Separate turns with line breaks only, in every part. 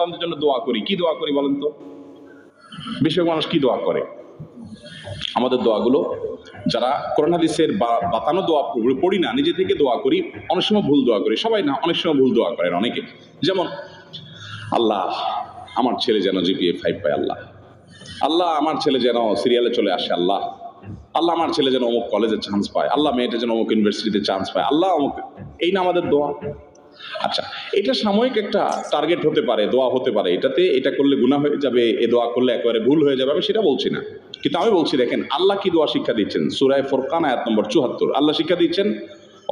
সন্তানদের জন্য দোয়া করি। কি দোয়া করি বলেন তো? বেশিরভাগ মানুষ কি দোয়া করে? আমাদের দোয়াগুলো যারা কোরআন হাদিসের বাতানো দোয়া পড়ি না, নিজে থেকে দোয়া করি, অনেক সময় ভুল দোয়া করি। সবাই না, অনেক সময় ভুল দোয়া করেন অনেকে। যেমন আল্লাহ আমার ছেলে যেন জিপিএ 5 পায়, আল্লাহ আল্লাহ আমার ছেলে যেন সিরিয়ালে চলে আসে, আল্লাহ আল্লাহ আমার ছেলে যেন অমুক কলেজে চান্স পায়, আল্লাহ মেয়েটা যেন অমুক ইউনিভার্সিটিতে চান্স পায়, আল্লাহ অমুক। এই না আমাদের দোয়া। আচ্ছা, এটা সাময়িক একটা টার্গেট হতে পারে, দোয়া হতে পারে, এটা করলে গুনাহ হয়ে যাবে, এ দোয়া করলে একেবারে ভুল হয়ে যাবে, আমি সেটা বলছি না। কিন্তু আমি বলছি, দেখেন আল্লাহ কি দোয়া শিক্ষা দিচ্ছেন। সূরা ফুরকান আয়াত নম্বর ৭৪ আল্লাহ শিক্ষা দিচ্ছেন,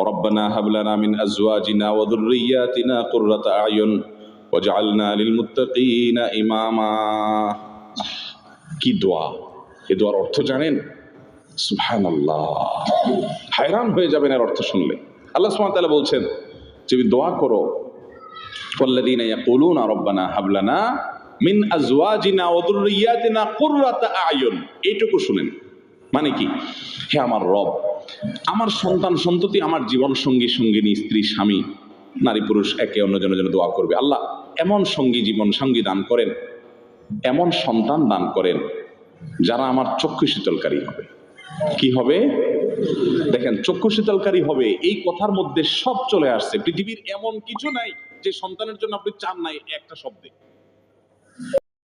রব্বানা হাব লানা মিন আজওয়াজিনা ওয়া যুররিয়াতিনা কুররাতা আয়ুন ওয়াজআলনা লিল মুত্তাকিনা ইমামা। কি দোয়া! এই দোয়ার অর্থ জানেন? সুবহানাল্লাহ, হায়রান হয়ে যাবেন এর অর্থ শুনলে। আল্লাহ সুবহানাহু ওয়া তাআলা বলছেন, তুমি দোয়া করো, ওয়াল্লাযীনা ইয়াকুলুনা রব্বানা হাব লানা মিন আজওয়াজিনা ওয়া যুররিয়াতিনা কুররাতা আয়ুন। এইটুকু শুনেন, মানে কি? হে আমার রব, আমার সন্তান সন্ততি, আমার জীবন সঙ্গী সঙ্গিনী, স্ত্রী স্বামী, নারী পুরুষ একে অন্যজনের জন্য দোয়া করবে। আল্লাহ এমন সঙ্গী জীবন সঙ্গী দান করেন, এমন সন্তান দান করেন যারা আমার চক্ষু শীতলকারী হবে। কি হবে? দেখেন, চক্ষু শীতলকারী হবে, এই কথার মধ্যে সব চলে আসছে। পৃথিবীর এমন কিছু নাই যে সন্তানের জন্য আপনি চান নাই একটা শব্দে।